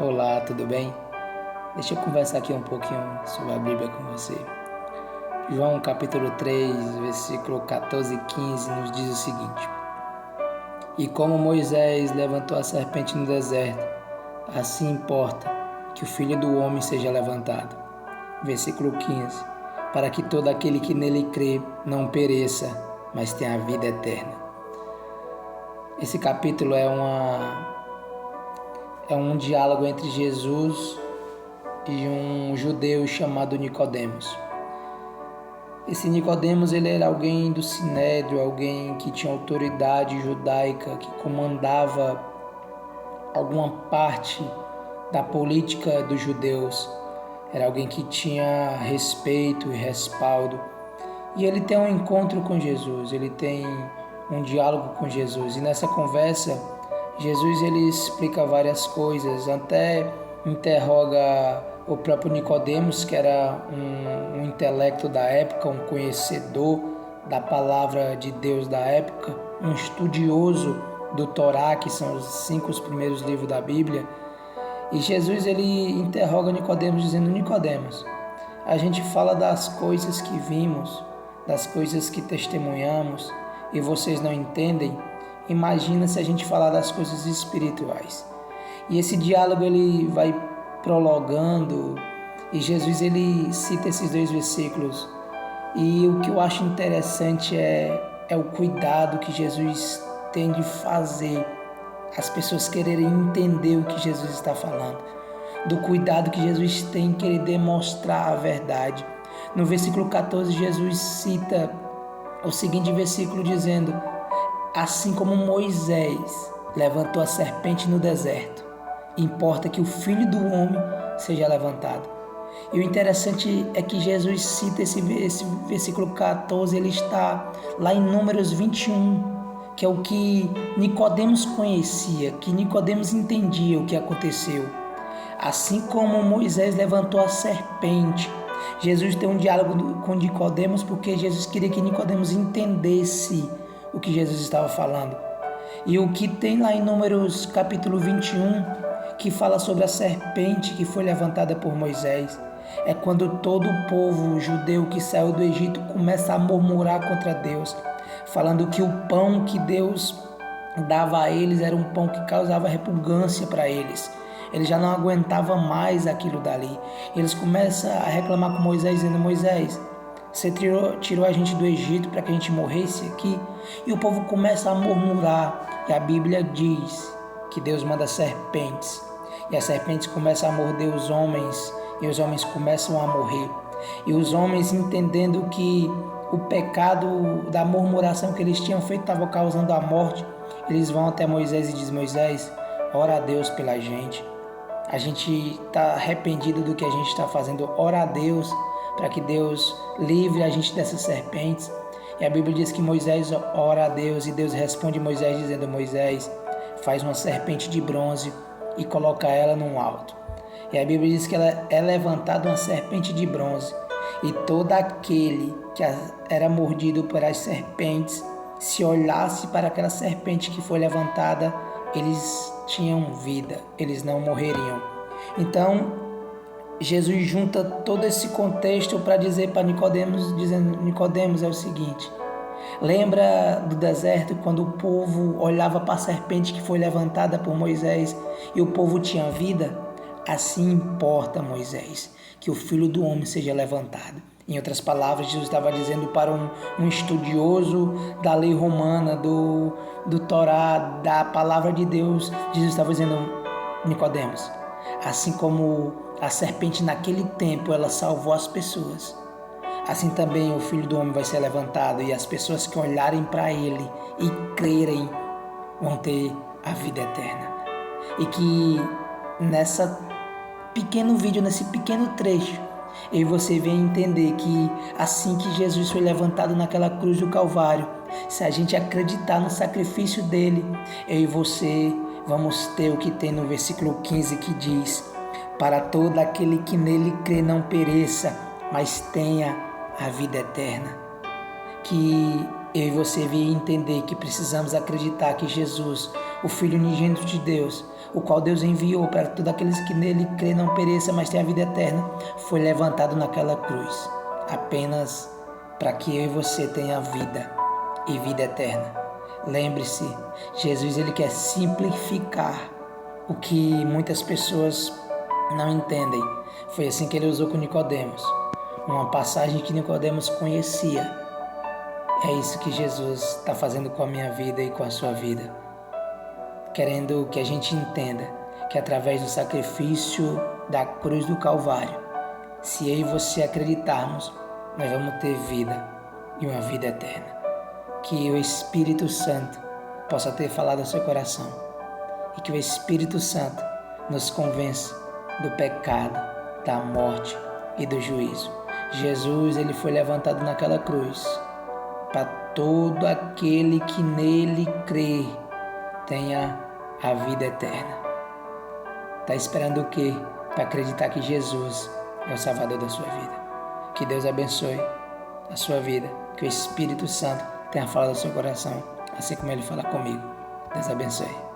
Olá, tudo bem? Deixa eu conversar aqui um pouquinho sobre a Bíblia com você. João capítulo 3, versículo 14 e 15 nos diz o seguinte: E como Moisés levantou a serpente no deserto, assim importa que o Filho do Homem seja levantado. Versículo 15: Para que todo aquele que nele crê não pereça, mas tenha a vida eterna. Esse capítulo é um diálogo entre Jesus e um judeu chamado Nicodemos. Esse Nicodemos, ele era alguém do sinédrio, alguém que tinha autoridade judaica, que comandava alguma parte da política dos judeus. Era alguém que tinha respeito e respaldo. E ele tem um encontro com Jesus, ele tem um diálogo com Jesus. E nessa conversa, Jesus ele explica várias coisas, até interroga o próprio Nicodemos, que era um intelecto da época, um conhecedor da palavra de Deus da época, um estudioso do Torá, que são os 5 primeiros livros da Bíblia. E Jesus ele interroga Nicodemos dizendo: Nicodemos, a gente fala das coisas que vimos, das coisas que testemunhamos, e vocês não entendem. Imagina se a gente falar das coisas espirituais. E esse diálogo ele vai prolongando, e Jesus ele cita esses 2 versículos. E o que eu acho interessante é o cuidado que Jesus tem de fazer as pessoas quererem entender o que Jesus está falando, do cuidado que Jesus tem em querer demonstrar a verdade. No versículo 14, Jesus cita o seguinte versículo dizendo: Assim como Moisés levantou a serpente no deserto, importa que o Filho do Homem seja levantado. E o interessante é que Jesus cita esse versículo 14, ele está lá em Números 21, que é o que Nicodemos conhecia, que Nicodemos entendia o que aconteceu. Assim como Moisés levantou a serpente, Jesus tem um diálogo com Nicodemos, porque Jesus queria que Nicodemos entendesse o que Jesus estava falando. E o que tem lá em Números capítulo 21, que fala sobre a serpente que foi levantada por Moisés, é quando todo o povo judeu que saiu do Egito começa a murmurar contra Deus, falando que o pão que Deus dava a eles era um pão que causava repugnância para eles. Eles já não aguentavam mais aquilo dali. Eles começam a reclamar com Moisés, dizendo: Moisés, você tirou a gente do Egito para que a gente morresse aqui? E o povo começa a murmurar. E a Bíblia diz que Deus manda serpentes. E as serpentes começam a morder os homens. E os homens começam a morrer. E os homens, entendendo que o pecado da murmuração que eles tinham feito estava causando a morte, eles vão até Moisés e dizem: Moisés, ora a Deus pela gente. A gente está arrependido do que a gente está fazendo. Ora a Deus para que Deus livre a gente dessas serpentes. E a Bíblia diz que Moisés ora a Deus e Deus responde a Moisés dizendo: Moisés, faz uma serpente de bronze e coloca ela num alto. E a Bíblia diz que ela é levantada uma serpente de bronze, e todo aquele que era mordido por as serpentes, se olhasse para aquela serpente que foi levantada, eles tinham vida, eles não morreriam. Então, Jesus junta todo esse contexto para dizer para Nicodemos, dizendo: Nicodemos, é o seguinte, lembra do deserto quando o povo olhava para a serpente que foi levantada por Moisés e o povo tinha vida? Assim importa, Moisés, que o Filho do Homem seja levantado. Em outras palavras, Jesus estava dizendo para um estudioso da lei romana, do Torá, da palavra de Deus. Jesus estava dizendo: Nicodemos, assim como a serpente naquele tempo ela salvou as pessoas, assim também o Filho do Homem vai ser levantado, e as pessoas que olharem para ele e crerem vão ter a vida eterna. E que nessa pequeno vídeo, nesse pequeno trecho, eu e você vem entender que assim que Jesus foi levantado naquela cruz do Calvário, se a gente acreditar no sacrifício dele, eu e você vamos ter o que tem no versículo 15, que diz: para todo aquele que nele crê não pereça, mas tenha a vida eterna. Que eu e você venham entender que precisamos acreditar que Jesus o Filho unigênito de Deus, o qual Deus enviou para que todos aqueles que nele crê não pereça, mas tenha a vida eterna, foi levantado naquela cruz, apenas para que eu e você tenha vida e vida eterna. Lembre-se, Jesus ele quer simplificar o que muitas pessoas não entendem. Foi assim que ele usou com Nicodemos, uma passagem que Nicodemos conhecia. É isso que Jesus está fazendo com a minha vida e com a sua vida, querendo que a gente entenda que através do sacrifício da cruz do Calvário, se eu e você acreditarmos, nós vamos ter vida e uma vida eterna. Que o Espírito Santo possa ter falado ao seu coração e que o Espírito Santo nos convença do pecado, da morte e do juízo. Jesus ele foi levantado naquela cruz para todo aquele que nele crê tenha a vida eterna. Está esperando o quê? Para acreditar que Jesus é o Salvador da sua vida. Que Deus abençoe a sua vida. Que o Espírito Santo tenha falado ao seu coração, assim como ele fala comigo. Deus abençoe.